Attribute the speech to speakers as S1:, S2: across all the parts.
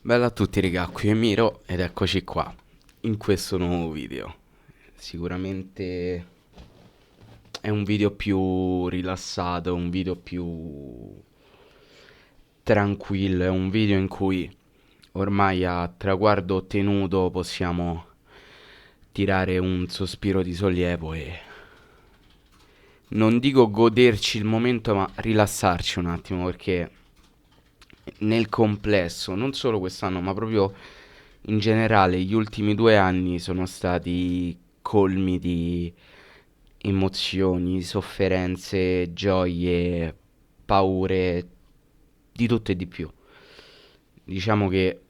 S1: Bella a tutti raga, qui è Miro ed eccoci qua, in questo nuovo video. Sicuramente è un video più rilassato, un video più tranquillo, è un video in cui ormai a traguardo ottenuto possiamo tirare un sospiro di sollievo e non dico goderci il momento, ma rilassarci un attimo perché nel complesso, non solo quest'anno, ma proprio in generale, gli ultimi 2 anni sono stati colmi di emozioni, sofferenze, gioie, paure, di tutto e di più. Diciamo che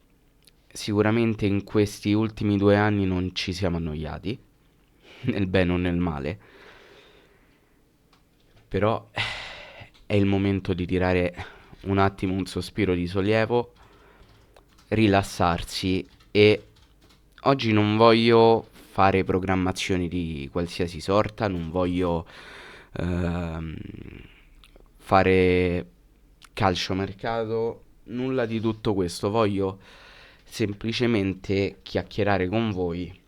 S1: sicuramente in questi ultimi 2 anni non ci siamo annoiati, nel bene o nel male, però è il momento di tirare un attimo un sospiro di sollievo, rilassarsi e oggi non voglio fare programmazioni di qualsiasi sorta, non voglio ehm, fare calciomercato, nulla di tutto questo, voglio semplicemente chiacchierare con voi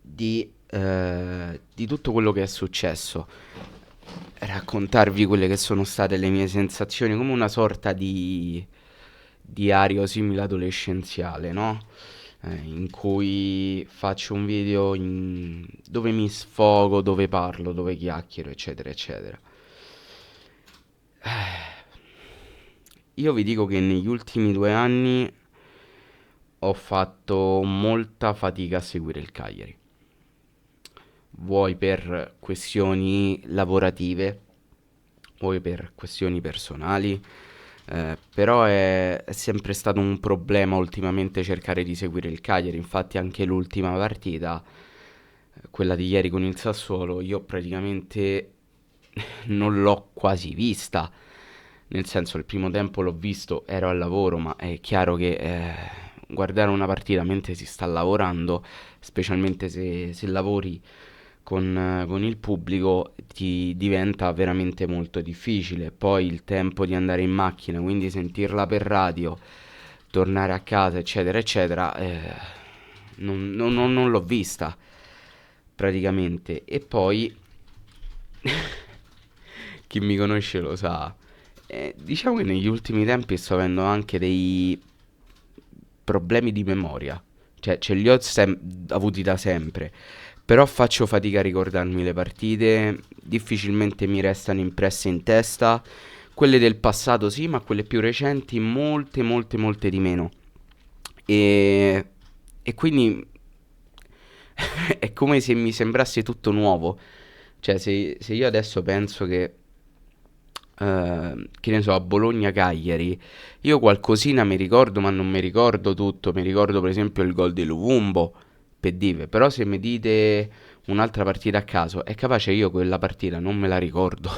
S1: di tutto quello che è successo, raccontarvi quelle che sono state le mie sensazioni come una sorta di diario simile adolescenziale, no? In cui faccio un video dove mi sfogo, dove parlo, dove chiacchiero, eccetera, eccetera. Io vi dico che negli ultimi 2 anni ho fatto molta fatica a seguire il Cagliari, vuoi per questioni lavorative, vuoi per questioni personali, però è sempre stato un problema ultimamente cercare di seguire il Cagliari, infatti anche l'ultima partita, quella di ieri con il Sassuolo, io praticamente non l'ho quasi vista, nel senso il primo tempo l'ho visto, ero al lavoro, ma è chiaro che guardare una partita mentre si sta lavorando, specialmente se lavori con il pubblico, ti diventa veramente molto difficile. Poi il tempo di andare in macchina, quindi sentirla per radio, tornare a casa, eccetera, eccetera, non l'ho vista praticamente. E poi chi mi conosce lo sa. Diciamo che negli ultimi tempi sto avendo anche dei problemi di memoria. Cioè, ce li ho avuti da sempre. Però faccio fatica a ricordarmi le partite. Difficilmente mi restano impresse in testa. Quelle del passato sì, ma quelle più recenti molte, molte, molte di meno. E, e quindi è come se mi sembrasse tutto nuovo. Cioè, se io adesso penso che ne so, a Bologna-Cagliari, io qualcosina mi ricordo, ma non mi ricordo tutto. Mi ricordo per esempio il gol di Luvumbo, per dire. Però se mi dite un'altra partita a caso, è capace io quella partita non me la ricordo.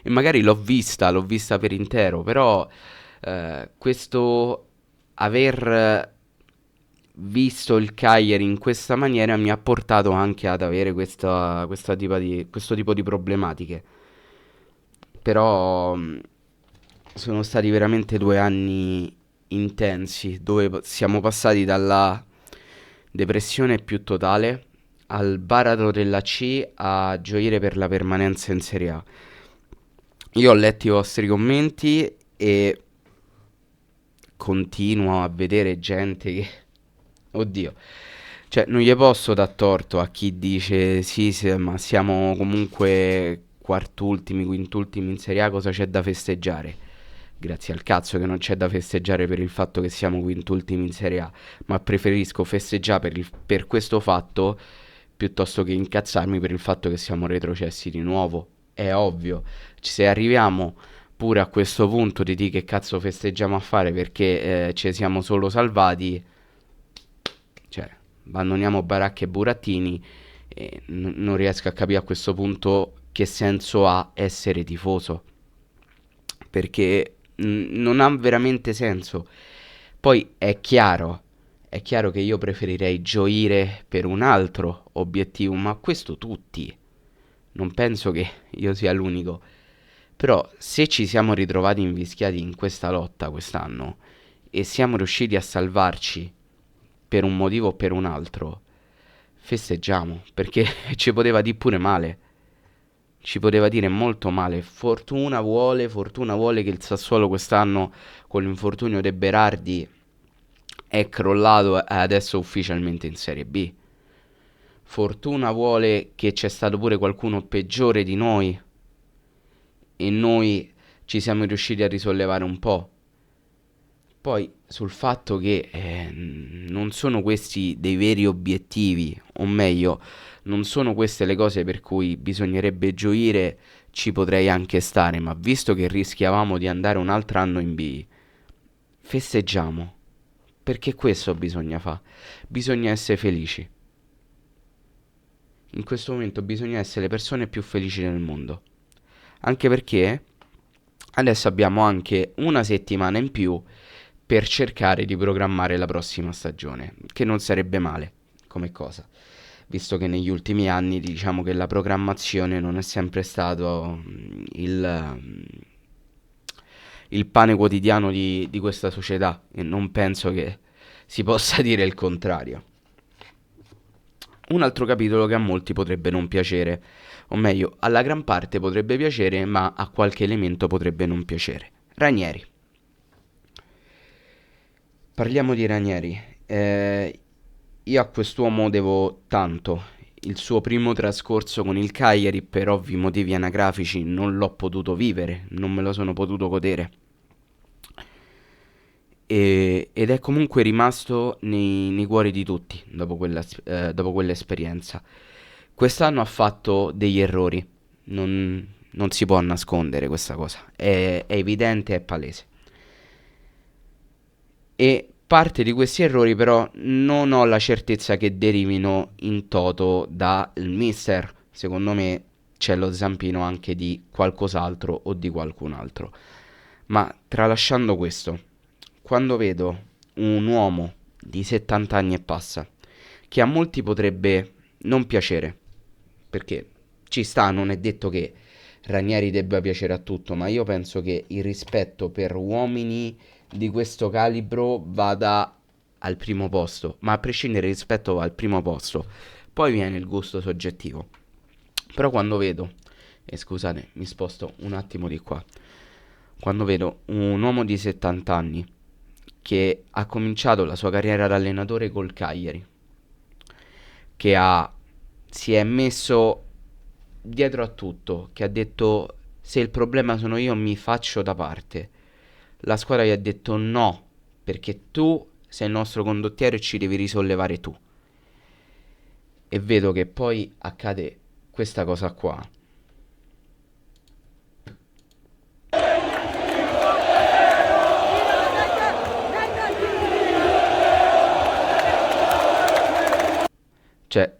S1: E magari l'ho vista per intero, però questo aver visto il Cagliari in questa maniera mi ha portato anche ad avere questo tipo di problematiche. Però sono stati veramente 2 anni intensi dove siamo passati dalla depressione più totale al baratro della C a gioire per la permanenza in Serie A. Io ho letto i vostri commenti e continuo a vedere gente che... Oddio, cioè non gli posso dar torto a chi dice sì, sì, ma siamo comunque quartultimi, quintultimi in Serie A, cosa c'è da festeggiare? Grazie al cazzo che non c'è da festeggiare per il fatto che siamo quintultimi in Serie A, ma preferisco festeggiare per questo fatto piuttosto che incazzarmi per il fatto che siamo retrocessi di nuovo. È ovvio, se arriviamo pure a questo punto di che cazzo festeggiamo a fare perché ci siamo solo salvati, cioè abbandoniamo baracche e burattini e non riesco a capire a questo punto che senso ha essere tifoso, perché non ha veramente senso. Poi è chiaro che io preferirei gioire per un altro obiettivo, ma questo tutti. Non penso che io sia l'unico. Però se ci siamo ritrovati invischiati in questa lotta quest'anno e siamo riusciti a salvarci per un motivo o per un altro, festeggiamo, perché ci poteva dire pure male. Ci poteva dire molto male. Fortuna vuole che il Sassuolo quest'anno con l'infortunio De Berardi è crollato e adesso è ufficialmente in Serie B. Fortuna vuole che c'è stato pure qualcuno peggiore di noi e noi ci siamo riusciti a risollevare un po'. Poi sul fatto che non sono questi dei veri obiettivi, o meglio, non sono queste le cose per cui bisognerebbe gioire, ci potrei anche stare, ma visto che rischiavamo di andare un altro anno in B, festeggiamo, perché questo bisogna fare, bisogna essere felici. In questo momento bisogna essere le persone più felici del mondo, anche perché adesso abbiamo anche una settimana in più per cercare di programmare la prossima stagione, che non sarebbe male come cosa, visto che negli ultimi anni diciamo che la programmazione non è sempre stato il pane quotidiano di questa società e non penso che si possa dire il contrario. Un altro capitolo che a molti potrebbe non piacere, o meglio, alla gran parte potrebbe piacere, ma a qualche elemento potrebbe non piacere. Ranieri. Parliamo di Ranieri. Io a quest'uomo devo tanto. Il suo primo trascorso con il Cagliari, per ovvi motivi anagrafici, non l'ho potuto vivere, non me lo sono potuto godere. Ed è comunque rimasto nei cuori di tutti dopo quell'esperienza. Quest'anno ha fatto degli errori, non si può nascondere questa cosa, è evidente, è palese. E parte di questi errori però non ho la certezza che derivino in toto dal mister. Secondo me c'è lo zampino anche di qualcos'altro o di qualcun altro. Ma tralasciando questo, quando vedo un uomo di 70 anni e passa, che a molti potrebbe non piacere, perché ci sta, non è detto che Ranieri debba piacere a tutto, ma io penso che il rispetto per uomini di questo calibro vada al primo posto, ma a prescindere il rispetto va al primo posto, poi viene il gusto soggettivo. Però quando vedo, e scusate, mi sposto un attimo di qua, quando vedo un uomo di 70 anni che ha cominciato la sua carriera da allenatore col Cagliari, che si è messo dietro a tutto, che ha detto se il problema sono io mi faccio da parte. La squadra gli ha detto no, perché tu sei il nostro condottiero e ci devi risollevare tu. E vedo che poi accade questa cosa qua. Cioè,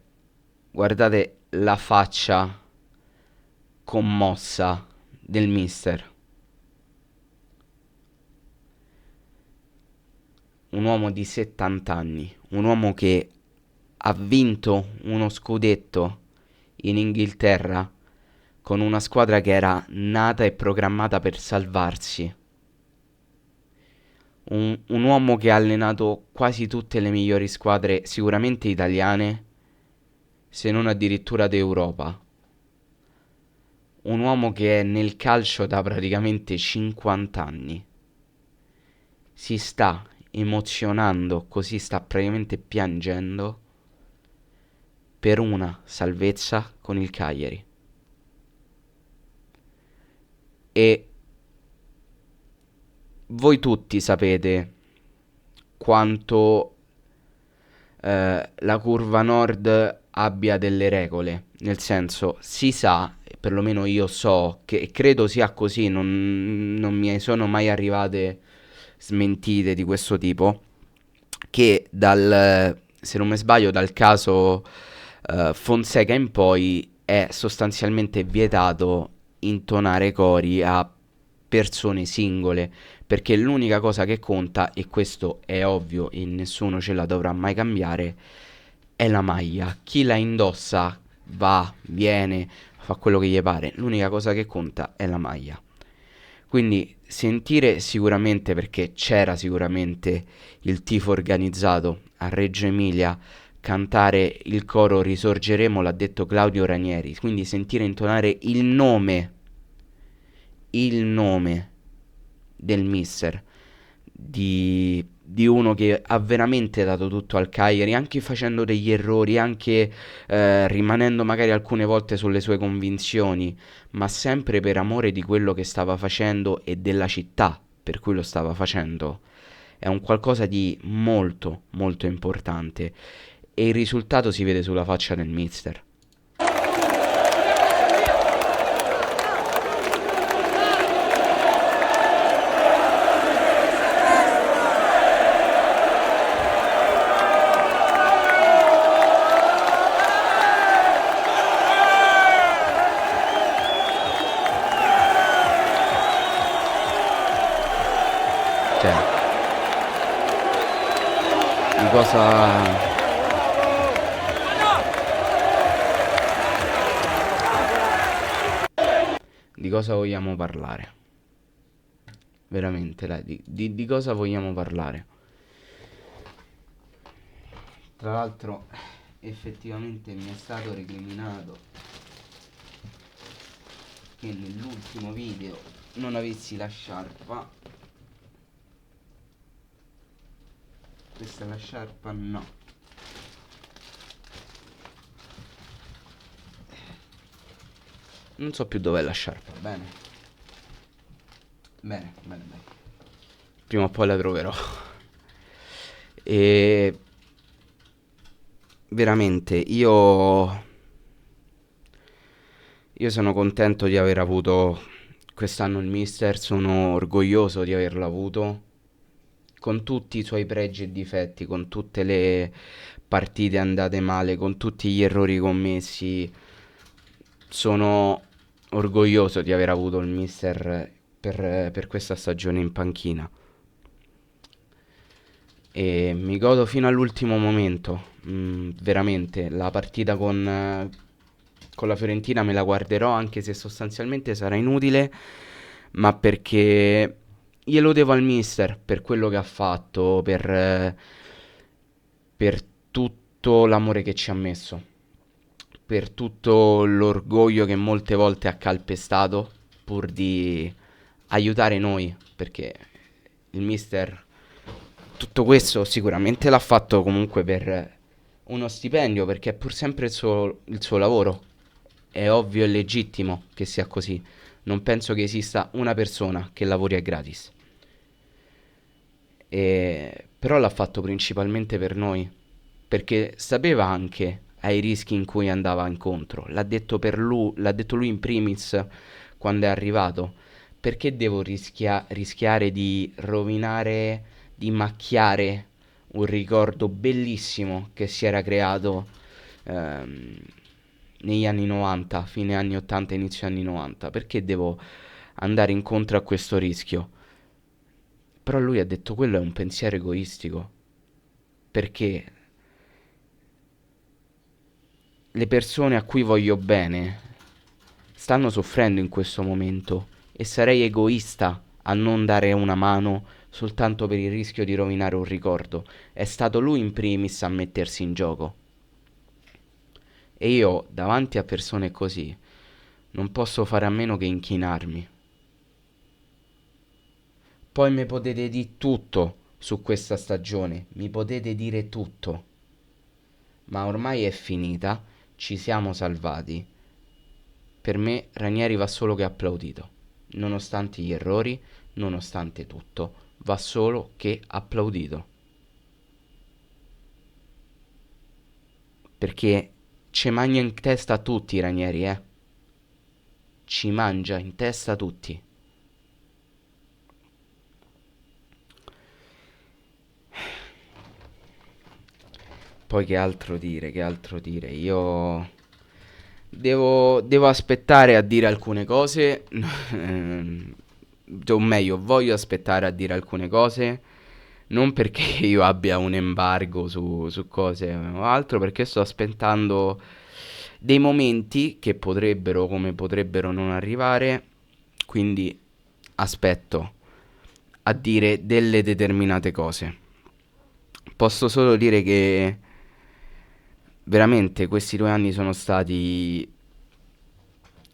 S1: guardate la faccia commossa del mister. Un uomo di 70 anni, un uomo che ha vinto uno scudetto in Inghilterra con una squadra che era nata e programmata per salvarsi. Un uomo che ha allenato quasi tutte le migliori squadre, sicuramente italiane, se non addirittura d'Europa. Un uomo che è nel calcio da praticamente 50 anni. Si sta emozionando, così sta praticamente piangendo per una salvezza con il Cagliari. E voi tutti sapete quanto la curva nord abbia delle regole, nel senso si sa, perlomeno io so, che credo sia così, non mi sono mai arrivate smentite di questo tipo, che se non mi sbaglio, dal caso Fonseca in poi è sostanzialmente vietato intonare cori a persone singole, perché l'unica cosa che conta, e questo è ovvio e nessuno ce la dovrà mai cambiare, è la maglia. Chi la indossa va, viene, fa quello che gli pare, l'unica cosa che conta è la maglia. Quindi sentire sicuramente, perché c'era sicuramente il tifo organizzato a Reggio Emilia, cantare il coro Risorgeremo, l'ha detto Claudio Ranieri, quindi sentire intonare il nome del mister, di uno che ha veramente dato tutto al Cagliari, anche facendo degli errori, anche rimanendo magari alcune volte sulle sue convinzioni, ma sempre per amore di quello che stava facendo e della città per cui lo stava facendo. È un qualcosa di molto, molto importante e il risultato si vede sulla faccia del mister. Cioè, di cosa di cosa vogliamo parlare? Veramente, dai, di cosa vogliamo parlare? Tra l'altro, effettivamente mi è stato recriminato che nell'ultimo video non avessi la sciarpa. Questa è la sciarpa? No. Non so più dov'è la sciarpa. Bene. Bene, bene, bene. Prima o poi la troverò. E veramente io sono contento di aver avuto quest'anno il mister, sono orgoglioso di averlo avuto, con tutti i suoi pregi e difetti, con tutte le partite andate male, con tutti gli errori commessi. Sono orgoglioso di aver avuto il mister per questa stagione in panchina e mi godo fino all'ultimo momento. Veramente, la partita con la Fiorentina me la guarderò anche se sostanzialmente sarà inutile, ma perché glielo devo al mister per quello che ha fatto, per tutto l'amore che ci ha messo, per tutto l'orgoglio che molte volte ha calpestato pur di aiutare noi, perché il mister tutto questo sicuramente l'ha fatto comunque per uno stipendio, perché è pur sempre il suo lavoro. È ovvio e legittimo che sia così. Non penso che esista una persona che lavori a gratis. Però l'ha fatto principalmente per noi, perché sapeva anche ai rischi in cui andava incontro. L'ha detto lui in primis quando è arrivato. Perché devo rischiare di rovinare, di macchiare un ricordo bellissimo che si era creato ehm, negli anni 90, fine anni 80, inizio anni 90? Perché devo andare incontro a questo rischio? Però lui ha detto quello è un pensiero egoistico, perché le persone a cui voglio bene stanno soffrendo in questo momento e sarei egoista a non dare una mano soltanto per il rischio di rovinare un ricordo. È stato lui in primis a mettersi in gioco. E io, davanti a persone così, non posso fare a meno che inchinarmi. Poi mi potete dire tutto su questa stagione, mi potete dire tutto, ma ormai è finita, ci siamo salvati. Per me Ranieri va solo che applaudito, nonostante gli errori, nonostante tutto, va solo che applaudito. Perché ci mangia in testa a tutti Ranieri, eh? Ci mangia in testa a tutti. Poi che altro dire, che altro dire? Io devo aspettare a dire alcune cose, o meglio, voglio aspettare a dire alcune cose, non perché io abbia un embargo su cose o altro, perché sto aspettando dei momenti che potrebbero, come potrebbero non arrivare, quindi aspetto a dire delle determinate cose. Posso solo dire che veramente questi 2 anni sono stati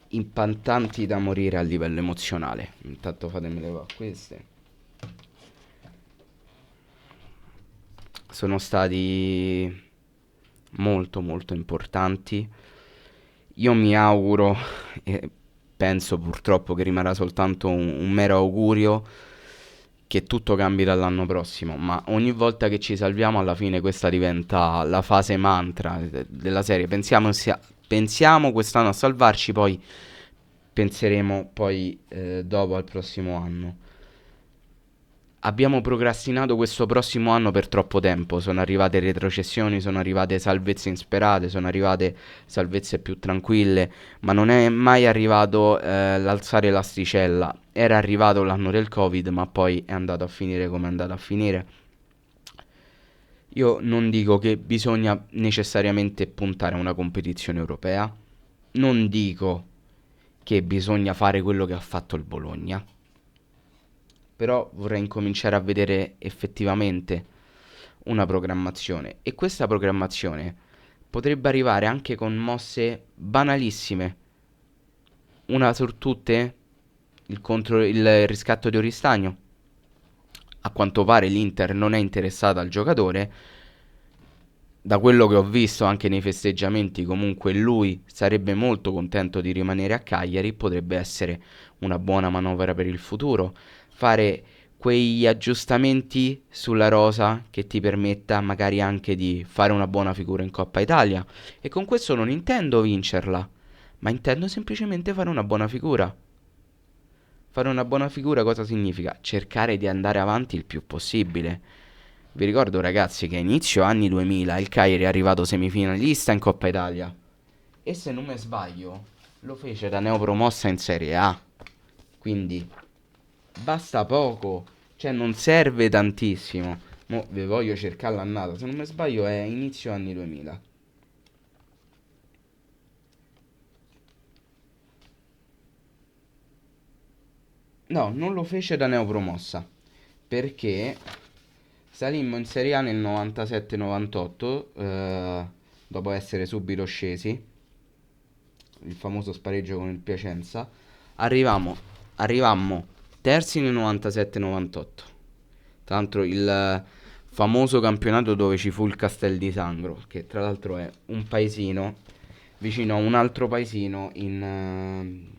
S1: impattanti da morire a livello emozionale. Intanto fatemi levare queste. Sono stati molto molto importanti. Io mi auguro e penso purtroppo che rimarrà soltanto un mero augurio che tutto cambi dall'anno prossimo, ma ogni volta che ci salviamo alla fine questa diventa la fase mantra della serie. Pensiamo quest'anno a salvarci, poi penseremo poi dopo al prossimo anno. Abbiamo procrastinato questo prossimo anno per troppo tempo. Sono arrivate retrocessioni, sono arrivate salvezze insperate, sono arrivate salvezze più tranquille, ma non è mai arrivato l'alzare l'asticella. Era arrivato l'anno del Covid, ma poi è andato a finire come è andato a finire. Io non dico che bisogna necessariamente puntare a una competizione europea, non dico che bisogna fare quello che ha fatto il Bologna, però vorrei incominciare a vedere effettivamente una programmazione e questa programmazione potrebbe arrivare anche con mosse banalissime. Una su tutte, il riscatto di Oristagno. A quanto pare l'Inter non è interessata al giocatore. Da quello che ho visto anche nei festeggiamenti, comunque lui sarebbe molto contento di rimanere a Cagliari, potrebbe essere una buona manovra per il futuro. Fare quegli aggiustamenti sulla rosa che ti permetta magari anche di fare una buona figura in Coppa Italia. E con questo non intendo vincerla, ma intendo semplicemente fare una buona figura. Fare una buona figura cosa significa? Cercare di andare avanti il più possibile. Vi ricordo ragazzi che a inizio anni 2000 il Cagliari è arrivato semifinalista in Coppa Italia e se non mi sbaglio lo fece da neopromossa in Serie A. Quindi basta poco, cioè non serve tantissimo. Mo' vi voglio cercare l'annata, se non mi sbaglio è inizio anni 2000. No, non lo fece da neopromossa perché salimmo in Serie A nel 97-98, dopo essere subito scesi, il famoso spareggio con il Piacenza. Arrivammo, arrivammo terzi nel 97-98. Tra l'altro il famoso campionato dove ci fu il Castel di Sangro, che tra l'altro è un paesino vicino a un altro paesino in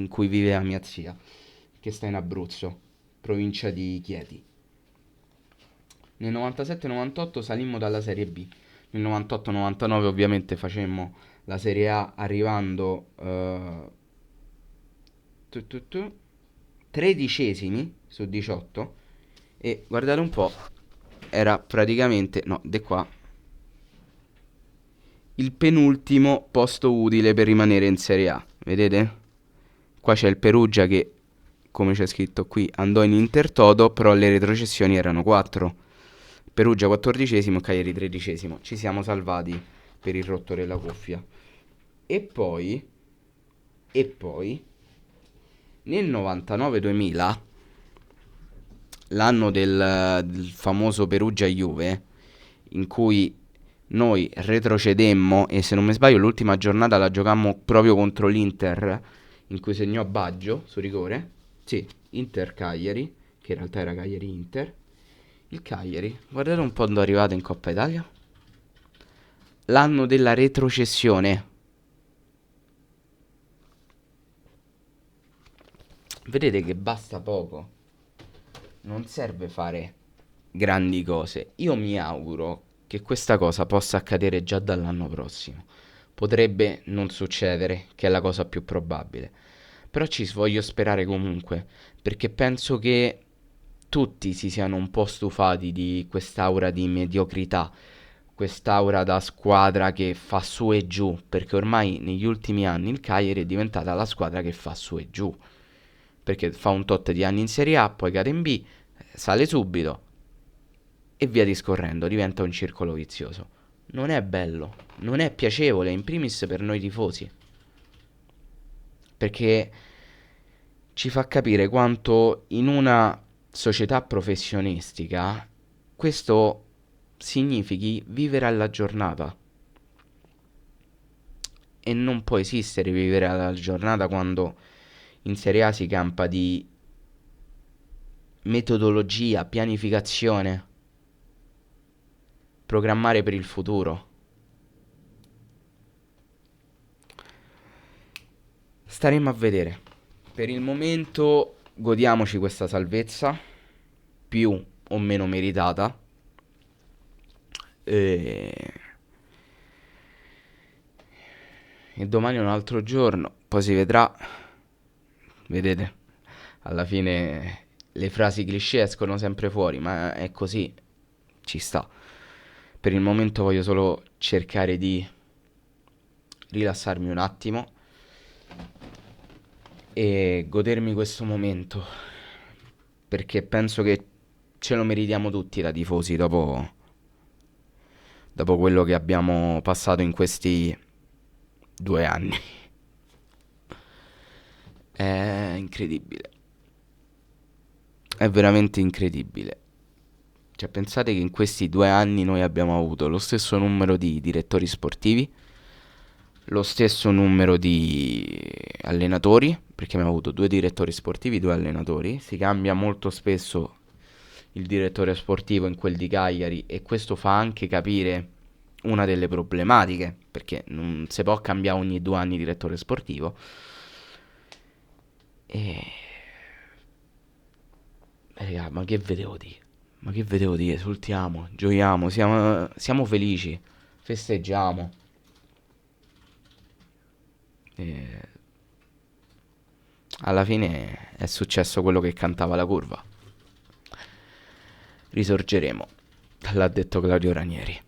S1: cui vive la mia zia, che sta in Abruzzo, provincia di Chieti. Nel 97-98 salimmo dalla Serie B. Nel 98-99 ovviamente facemmo la Serie A arrivando tu, tu, tu, tredicesimi su 18 e guardate un po', era praticamente, no, de qua, il penultimo posto utile per rimanere in Serie A. Vedete? Qua c'è il Perugia che, come c'è scritto qui, andò in Intertoto, però le retrocessioni erano 4. Perugia 14esimo, Cagliari 13esimo. Ci siamo salvati per il rotto della cuffia. E poi, e poi, nel 99-2000, l'anno del famoso Perugia-Juve, in cui noi retrocedemmo e se non mi sbaglio l'ultima giornata la giocammo proprio contro l'Inter, in cui segnò Baggio su rigore. Sì, Inter-Cagliari, che in realtà era Cagliari-Inter. Il Cagliari, guardate un po' dove è arrivato in Coppa Italia. L'anno della retrocessione. Vedete che basta poco. Non serve fare grandi cose. Io mi auguro che questa cosa possa accadere già dall'anno prossimo. Potrebbe non succedere, che è la cosa più probabile. Però ci voglio sperare comunque, perché penso che tutti si siano un po' stufati di quest'aura di mediocrità, quest'aura da squadra che fa su e giù, perché ormai negli ultimi anni il Cagliari è diventata la squadra che fa su e giù, perché fa un tot di anni in Serie A, poi cade in B, sale subito e via discorrendo, diventa un circolo vizioso. Non è bello, non è piacevole, in primis per noi tifosi, perché ci fa capire quanto in una società professionistica questo significhi vivere alla giornata. E non può esistere vivere alla giornata quando in Serie A si campa di metodologia, pianificazione, programmare per il futuro. Staremo a vedere. Per il momento godiamoci questa salvezza, più o meno meritata. E domani è un altro giorno, poi si vedrà. Vedete, alla fine le frasi cliché escono sempre fuori, ma è così, ci sta. Per il momento voglio solo cercare di rilassarmi un attimo e godermi questo momento, perché penso che ce lo meritiamo tutti da tifosi dopo quello che abbiamo passato in questi 2 anni. È incredibile. È veramente incredibile. Cioè, pensate che in questi 2 anni noi abbiamo avuto lo stesso numero di direttori sportivi, lo stesso numero di allenatori, perché abbiamo avuto 2 direttori sportivi, 2 allenatori. Si cambia molto spesso il direttore sportivo in quel di Cagliari e questo fa anche capire una delle problematiche, perché non si può cambiare ogni 2 anni direttore sportivo. E raga, ma che vedevo di? Ma che vedevo di? Esultiamo, gioiamo, siamo felici, festeggiamo. E alla fine è successo quello che cantava la curva. Risorgeremo, l'ha detto Claudio Ranieri.